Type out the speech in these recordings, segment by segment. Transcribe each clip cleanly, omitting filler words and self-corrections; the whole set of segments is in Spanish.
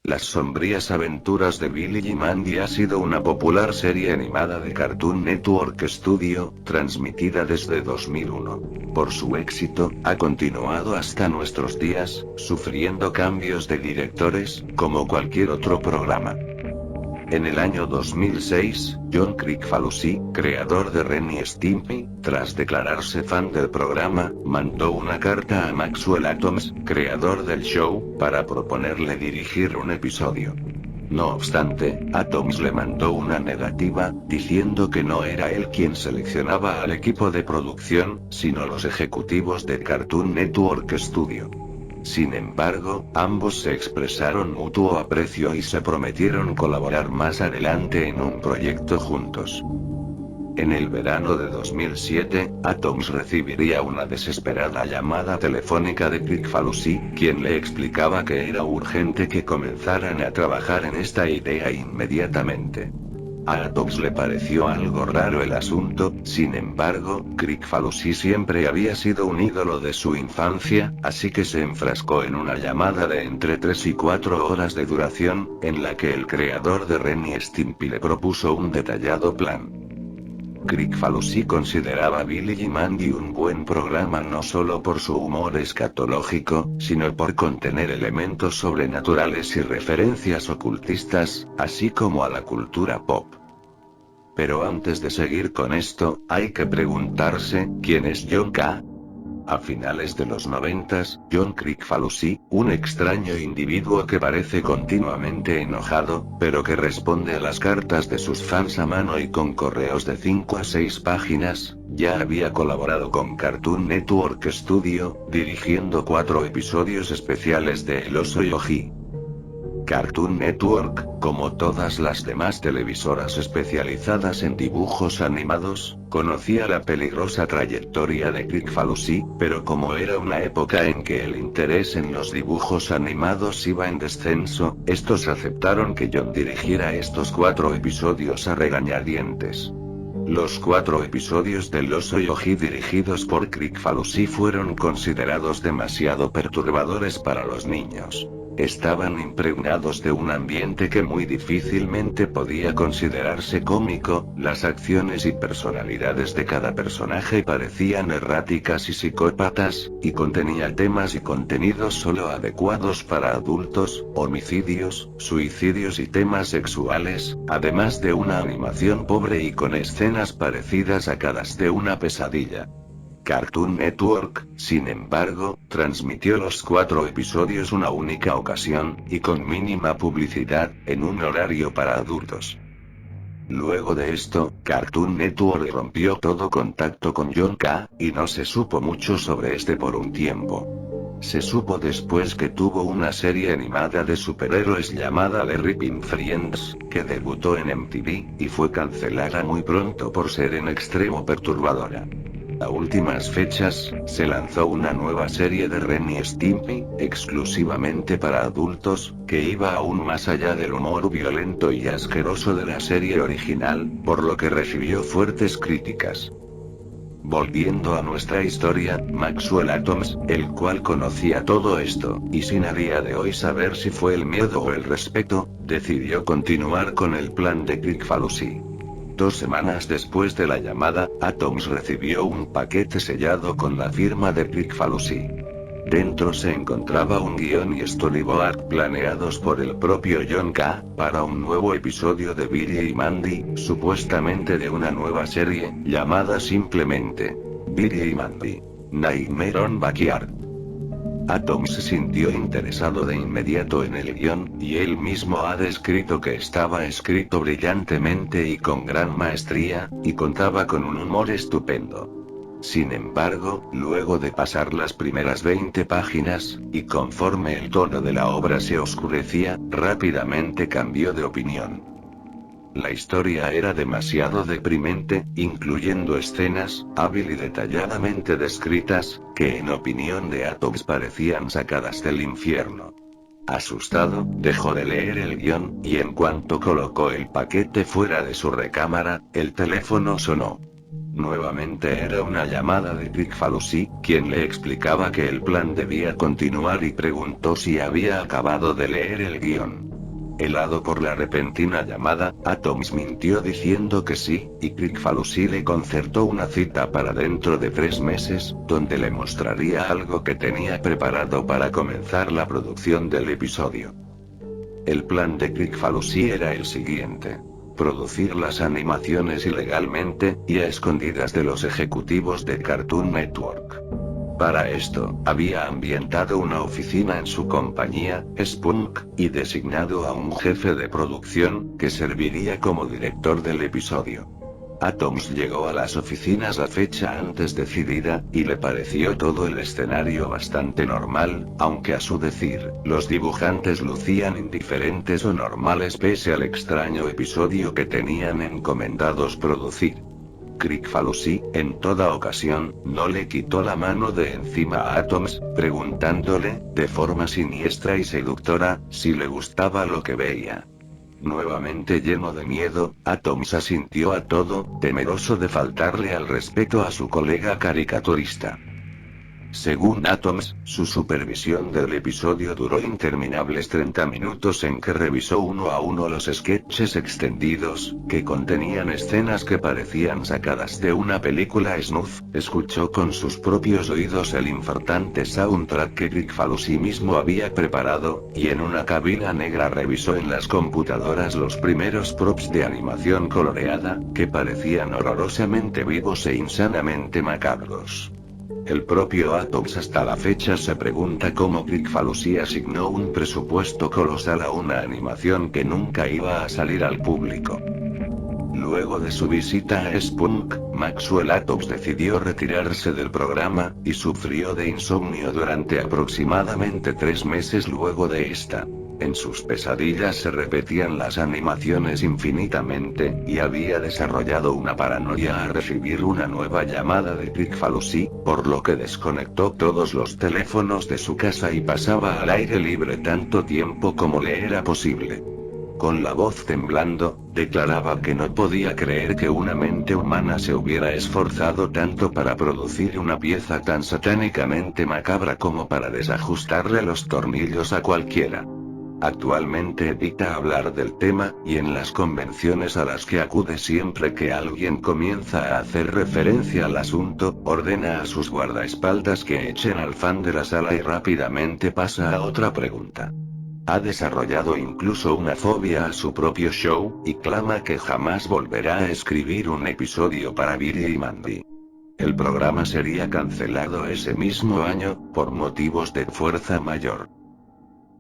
Las sombrías aventuras de Billy y Mandy ha sido una popular serie animada de Cartoon Network Studio, transmitida desde 2001. Por su éxito, ha continuado hasta nuestros días, sufriendo cambios de directores, como cualquier otro programa. En el año 2006, John Kricfalusi, creador de Ren y Stimpy, tras declararse fan del programa, mandó una carta a Maxwell Atoms, creador del show, para proponerle dirigir un episodio. No obstante, Atoms le mandó una negativa, diciendo que no era él quien seleccionaba al equipo de producción, sino los ejecutivos de Cartoon Network Studio. Sin embargo, ambos se expresaron mutuo aprecio y se prometieron colaborar más adelante en un proyecto juntos. En el verano de 2007, Atoms recibiría una desesperada llamada telefónica de Kricfalusi, quien le explicaba que era urgente que comenzaran a trabajar en esta idea inmediatamente. A Atoms le pareció algo raro el asunto, sin embargo, Kricfalusi siempre había sido un ídolo de su infancia, así que se enfrascó en una llamada de entre 3 y 4 horas de duración, en la que el creador de Ren y Stimpy le propuso un detallado plan. Kricfalusi consideraba Billy y Mandy un buen programa no solo por su humor escatológico, sino por contener elementos sobrenaturales y referencias ocultistas, así como a la cultura pop. Pero antes de seguir con esto, hay que preguntarse, ¿quién es John K.? A finales de los 90, John Kricfalusi, un extraño individuo que parece continuamente enojado, pero que responde a las cartas de sus fans a mano y con correos de 5 a 6 páginas, ya había colaborado con Cartoon Network Studio, dirigiendo 4 episodios especiales de El Oso Yogi. Cartoon Network, como todas las demás televisoras especializadas en dibujos animados, conocía la peligrosa trayectoria de Kricfalusi, pero como era una época en que el interés en los dibujos animados iba en descenso, estos aceptaron que John dirigiera estos 4 episodios a regañadientes. Los 4 episodios del Oso Yogi dirigidos por Kricfalusi fueron considerados demasiado perturbadores para los niños. Estaban impregnados de un ambiente que muy difícilmente podía considerarse cómico, las acciones y personalidades de cada personaje parecían erráticas y psicópatas, y contenía temas y contenidos solo adecuados para adultos, homicidios, suicidios y temas sexuales, además de una animación pobre y con escenas parecidas a cada de una pesadilla. Cartoon Network, sin embargo, transmitió los 4 episodios una única ocasión, y con mínima publicidad, en un horario para adultos. Luego de esto, Cartoon Network rompió todo contacto con John K., y no se supo mucho sobre este por un tiempo. Se supo después que tuvo una serie animada de superhéroes llamada The Ripping Friends, que debutó en MTV, y fue cancelada muy pronto por ser en extremo perturbadora. A últimas fechas, se lanzó una nueva serie de Ren y Stimpy, exclusivamente para adultos, que iba aún más allá del humor violento y asqueroso de la serie original, por lo que recibió fuertes críticas. Volviendo a nuestra historia, Maxwell Atoms, el cual conocía todo esto, y sin a día de hoy saber si fue el miedo o el respeto, decidió continuar con el plan de Kricfalusi. 2 semanas después de la llamada, Atoms recibió un paquete sellado con la firma de Kricfalusi. Dentro se encontraba un guión y storyboard planeados por el propio John K., para un nuevo episodio de Billy y Mandy, supuestamente de una nueva serie, llamada simplemente Billy y Mandy: Nightmare on Backyard. Atoms se sintió interesado de inmediato en el guión, y él mismo ha descrito que estaba escrito brillantemente y con gran maestría, y contaba con un humor estupendo. Sin embargo, luego de pasar las primeras 20 páginas, y conforme el tono de la obra se oscurecía, rápidamente cambió de opinión. La historia era demasiado deprimente, incluyendo escenas, hábil y detalladamente descritas, que en opinión de Atoms parecían sacadas del infierno. Asustado, dejó de leer el guión, y en cuanto colocó el paquete fuera de su recámara, el teléfono sonó. Nuevamente era una llamada de Kricfalusi, quien le explicaba que el plan debía continuar y preguntó si había acabado de leer el guión. Helado por la repentina llamada, Atoms mintió diciendo que sí, y Kricfalusi le concertó una cita para dentro de 3 meses, donde le mostraría algo que tenía preparado para comenzar la producción del episodio. El plan de Kricfalusi era el siguiente: producir las animaciones ilegalmente, y a escondidas de los ejecutivos de Cartoon Network. Para esto, había ambientado una oficina en su compañía, Spunk, y designado a un jefe de producción, que serviría como director del episodio. Atoms llegó a las oficinas a fecha antes decidida, y le pareció todo el escenario bastante normal, aunque a su decir, los dibujantes lucían indiferentes o normales pese al extraño episodio que tenían encomendados producir. Kricfalusi, en toda ocasión, no le quitó la mano de encima a Atoms, preguntándole, de forma siniestra y seductora, si le gustaba lo que veía. Nuevamente lleno de miedo, Atoms asintió a todo, temeroso de faltarle al respeto a su colega caricaturista. Según Atoms, su supervisión del episodio duró interminables 30 minutos en que revisó uno a uno los sketches extendidos, que contenían escenas que parecían sacadas de una película snuff, escuchó con sus propios oídos el infartante soundtrack que Kricfalusi mismo había preparado, y en una cabina negra revisó en las computadoras los primeros props de animación coloreada, que parecían horrorosamente vivos e insanamente macabros. El propio Atoms hasta la fecha se pregunta cómo Kricfalusi asignó un presupuesto colosal a una animación que nunca iba a salir al público. Luego de su visita a Spunk, Maxwell Atoms decidió retirarse del programa, y sufrió de insomnio durante aproximadamente 3 meses luego de esta. En sus pesadillas se repetían las animaciones infinitamente, y había desarrollado una paranoia al recibir una nueva llamada de Kricfalusi, por lo que desconectó todos los teléfonos de su casa y pasaba al aire libre tanto tiempo como le era posible. Con la voz temblando, declaraba que no podía creer que una mente humana se hubiera esforzado tanto para producir una pieza tan satánicamente macabra como para desajustarle los tornillos a cualquiera. Actualmente evita hablar del tema, y en las convenciones a las que acude siempre que alguien comienza a hacer referencia al asunto, ordena a sus guardaespaldas que echen al fan de la sala y rápidamente pasa a otra pregunta. Ha desarrollado incluso una fobia a su propio show, y clama que jamás volverá a escribir un episodio para Billy y Mandy. El programa sería cancelado ese mismo año, por motivos de fuerza mayor.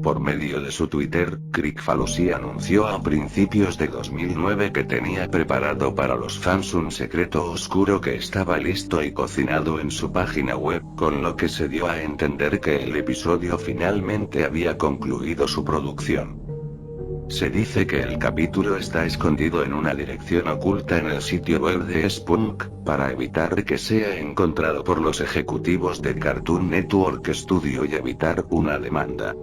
Por medio de su Twitter, Kricfalusi anunció a principios de 2009 que tenía preparado para los fans un secreto oscuro que estaba listo y cocinado en su página web, con lo que se dio a entender que el episodio finalmente había concluido su producción. Se dice que el capítulo está escondido en una dirección oculta en el sitio web de Spunk, para evitar que sea encontrado por los ejecutivos de Cartoon Network Studio y evitar una demanda.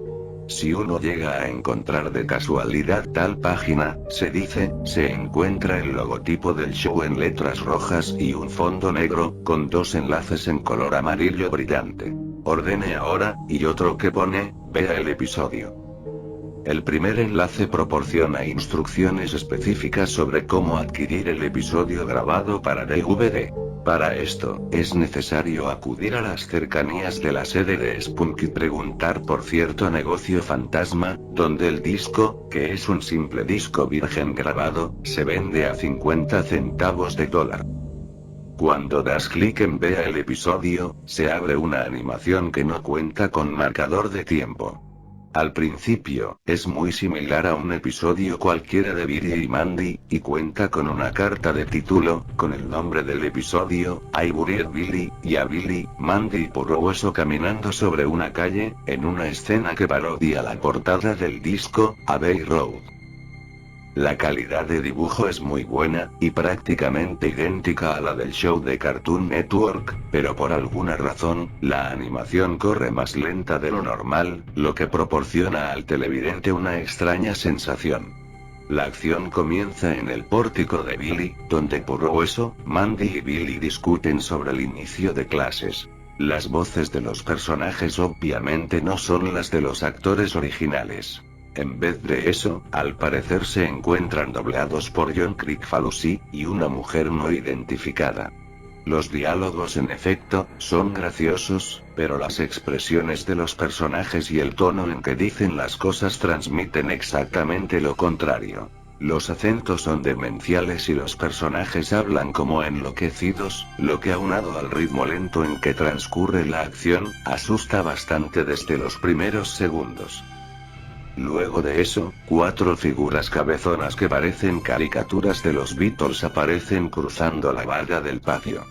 Si uno llega a encontrar de casualidad tal página, se dice, se encuentra el logotipo del show en letras rojas y un fondo negro, con 2 enlaces en color amarillo brillante. Ordene ahora, y otro que pone, vea el episodio. El primer enlace proporciona instrucciones específicas sobre cómo adquirir el episodio grabado para DVD. Para esto, es necesario acudir a las cercanías de la sede de Spunk y preguntar por cierto negocio fantasma, donde el disco, que es un simple disco virgen grabado, se vende a 50 centavos de dólar. Cuando das clic en vea el episodio, se abre una animación que no cuenta con marcador de tiempo. Al principio, es muy similar a un episodio cualquiera de Billy y Mandy, y cuenta con una carta de título, con el nombre del episodio, I Buried Billy, y a Billy, Mandy y Puro Hueso caminando sobre una calle, en una escena que parodia la portada del disco, Abbey Road. La calidad de dibujo es muy buena, y prácticamente idéntica a la del show de Cartoon Network, pero por alguna razón, la animación corre más lenta de lo normal, lo que proporciona al televidente una extraña sensación. La acción comienza en el pórtico de Billy, donde Puro Hueso, Mandy y Billy discuten sobre el inicio de clases. Las voces de los personajes obviamente no son las de los actores originales. En vez de eso, al parecer se encuentran doblados por John Kricfalusi, y una mujer no identificada. Los diálogos en efecto, son graciosos, pero las expresiones de los personajes y el tono en que dicen las cosas transmiten exactamente lo contrario. Los acentos son demenciales y los personajes hablan como enloquecidos, lo que aunado al ritmo lento en que transcurre la acción, asusta bastante desde los primeros segundos. Luego de eso, 4 figuras cabezonas que parecen caricaturas de los Beatles aparecen cruzando la valla del patio.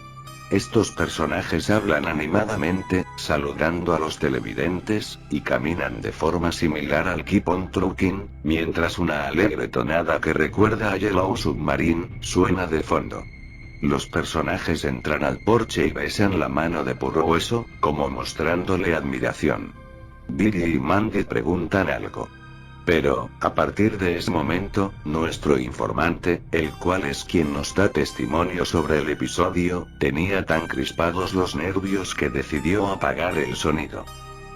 Estos personajes hablan animadamente, saludando a los televidentes, y caminan de forma similar al Keep on Trucking, mientras una alegre tonada que recuerda a Yellow Submarine, suena de fondo. Los personajes entran al porche y besan la mano de Purrohueso, como mostrándole admiración. Billy y Mandy preguntan algo. Pero, a partir de ese momento, nuestro informante, el cual es quien nos da testimonio sobre el episodio, tenía tan crispados los nervios que decidió apagar el sonido.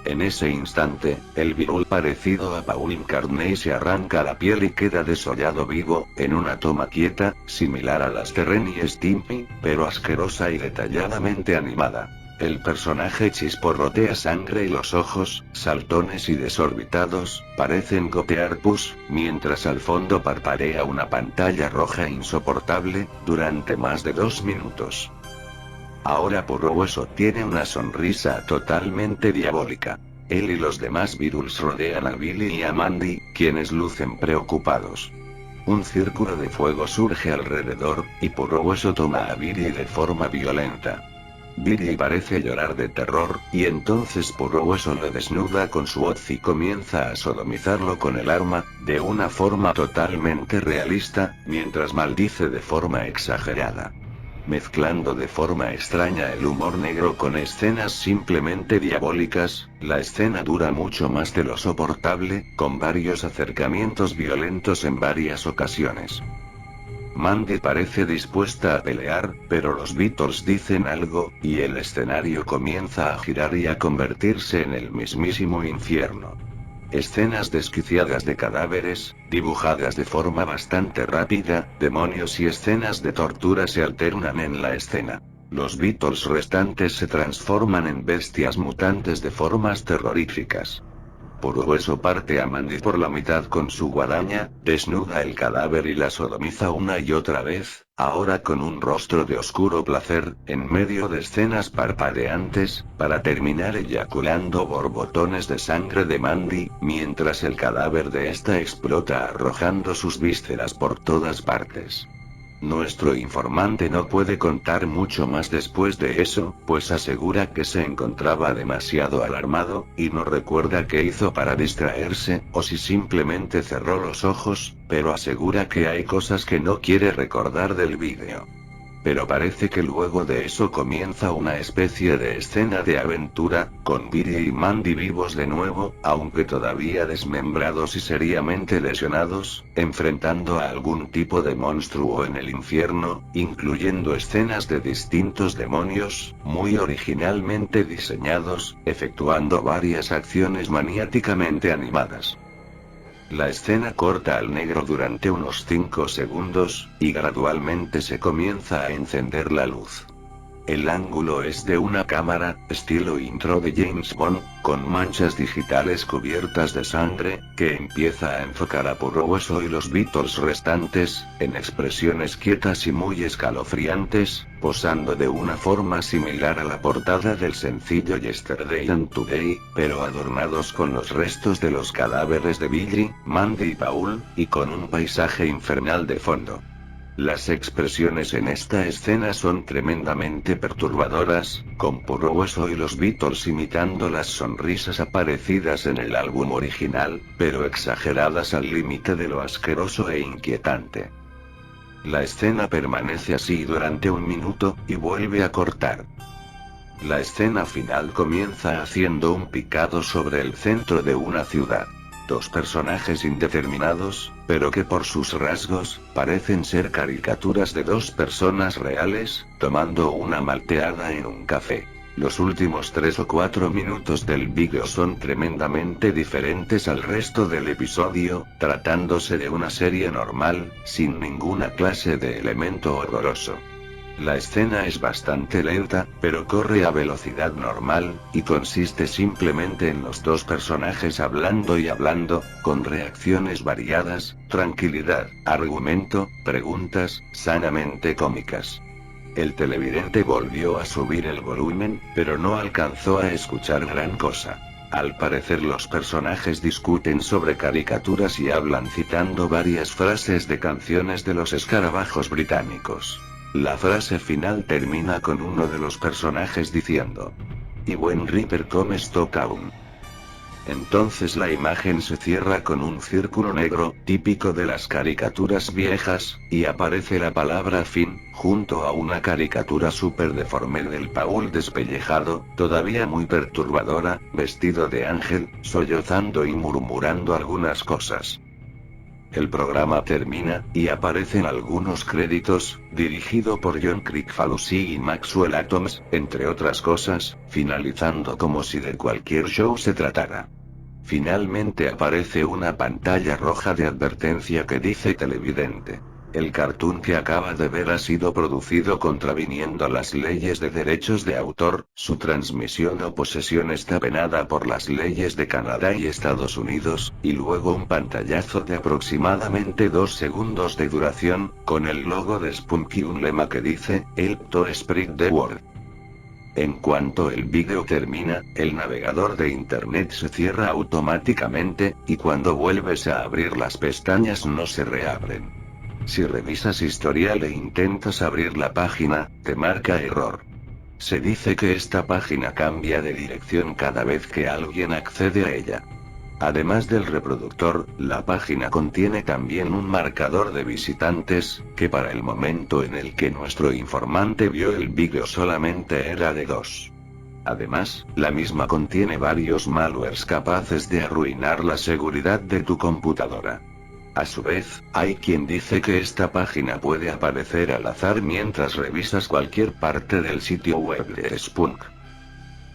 En ese instante, el Beatle parecido a Paul McCartney se arranca la piel y queda desollado vivo, en una toma quieta, similar a las de Ren y Stimpy, pero asquerosa y detalladamente animada. El personaje chisporrotea sangre y los ojos, saltones y desorbitados, parecen copiar pus, mientras al fondo parpadea una pantalla roja insoportable, durante más de 2 minutos. Ahora Purrohueso tiene una sonrisa totalmente diabólica. Él y los demás Beatles rodean a Billy y a Mandy, quienes lucen preocupados. Un círculo de fuego surge alrededor, y Purrohueso toma a Billy de forma violenta. Billy parece llorar de terror, y entonces Purrohueso lo desnuda con su hoz y comienza a sodomizarlo con el arma, de una forma totalmente realista, mientras maldice de forma exagerada. Mezclando de forma extraña el humor negro con escenas simplemente diabólicas, la escena dura mucho más de lo soportable, con varios acercamientos violentos en varias ocasiones. Mandy parece dispuesta a pelear, pero los Beatles dicen algo, y el escenario comienza a girar y a convertirse en el mismísimo infierno. Escenas desquiciadas de cadáveres, dibujadas de forma bastante rápida, demonios y escenas de tortura se alternan en la escena. Los Beatles restantes se transforman en bestias mutantes de formas terroríficas. Purrohueso parte a Mandy por la mitad con su guadaña, desnuda el cadáver y la sodomiza una y otra vez, ahora con un rostro de oscuro placer, en medio de escenas parpadeantes, para terminar eyaculando borbotones de sangre de Mandy, mientras el cadáver de esta explota arrojando sus vísceras por todas partes. Nuestro informante no puede contar mucho más después de eso, pues asegura que se encontraba demasiado alarmado, y no recuerda qué hizo para distraerse, o si simplemente cerró los ojos, pero asegura que hay cosas que no quiere recordar del vídeo. Pero parece que luego de eso comienza una especie de escena de aventura, con Billy y Mandy vivos de nuevo, aunque todavía desmembrados y seriamente lesionados, enfrentando a algún tipo de monstruo en el infierno, incluyendo escenas de distintos demonios, muy originalmente diseñados, efectuando varias acciones maniáticamente animadas. La escena corta al negro durante unos 5 segundos, y gradualmente se comienza a encender la luz. El ángulo es de una cámara, estilo intro de James Bond, con manchas digitales cubiertas de sangre, que empieza a enfocar a Purrohueso y los Beatles restantes, en expresiones quietas y muy escalofriantes, posando de una forma similar a la portada del sencillo Yesterday and Today, pero adornados con los restos de los cadáveres de Billy, Mandy y Paul, y con un paisaje infernal de fondo. Las expresiones en esta escena son tremendamente perturbadoras, con Purrohueso y los Beatles imitando las sonrisas aparecidas en el álbum original, pero exageradas al límite de lo asqueroso e inquietante. La escena permanece así durante 1 minuto, y vuelve a cortar. La escena final comienza haciendo un picado sobre el centro de una ciudad. 2 personajes indeterminados, pero que por sus rasgos, parecen ser caricaturas de 2 personas reales, tomando una malteada en un café. Los últimos 3 o 4 minutos del vídeo son tremendamente diferentes al resto del episodio, tratándose de una serie normal, sin ninguna clase de elemento horroroso. La escena es bastante lenta, pero corre a velocidad normal, y consiste simplemente en los dos personajes hablando y hablando, con reacciones variadas, tranquilidad, argumento, preguntas, sanamente cómicas. El televidente volvió a subir el volumen, pero no alcanzó a escuchar gran cosa. Al parecer los personajes discuten sobre caricaturas y hablan citando varias frases de canciones de los escarabajos británicos. La frase final termina con uno de los personajes diciendo: "Y buen Ripper come Stocktown". Entonces la imagen se cierra con un círculo negro, típico de las caricaturas viejas, y aparece la palabra fin, junto a una caricatura súper deforme del Paul despellejado, todavía muy perturbadora, vestido de ángel, sollozando y murmurando algunas cosas. El programa termina, y aparecen algunos créditos, dirigido por John Kricfalusi y Maxwell Atoms, entre otras cosas, finalizando como si de cualquier show se tratara. Finalmente aparece una pantalla roja de advertencia que dice: televidente. El cartoon que acaba de ver ha sido producido contraviniendo las leyes de derechos de autor, su transmisión o posesión está penada por las leyes de Canadá y Estados Unidos, y luego un pantallazo de aproximadamente 2 segundos de duración, con el logo de Spunk y un lema que dice: "Help to spread the word". En cuanto el vídeo termina, el navegador de internet se cierra automáticamente, y cuando vuelves a abrir las pestañas no se reabren. Si revisas historial e intentas abrir la página, te marca error. Se dice que esta página cambia de dirección cada vez que alguien accede a ella. Además del reproductor, la página contiene también un marcador de visitantes, que para el momento en el que nuestro informante vio el vídeo solamente era de 2. Además, la misma contiene varios malwares capaces de arruinar la seguridad de tu computadora. A su vez, hay quien dice que esta página puede aparecer al azar mientras revisas cualquier parte del sitio web de Spunk.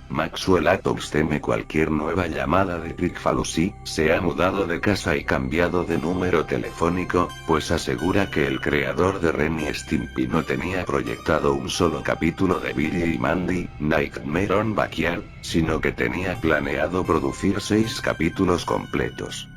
Maxwell Atoms teme cualquier nueva llamada de Kricfalusi, se ha mudado de casa y cambiado de número telefónico, pues asegura que el creador de Ren y Stimpy no tenía proyectado un solo capítulo de Billy y Mandy, Nightmare on Backyard, sino que tenía planeado producir 6 capítulos completos.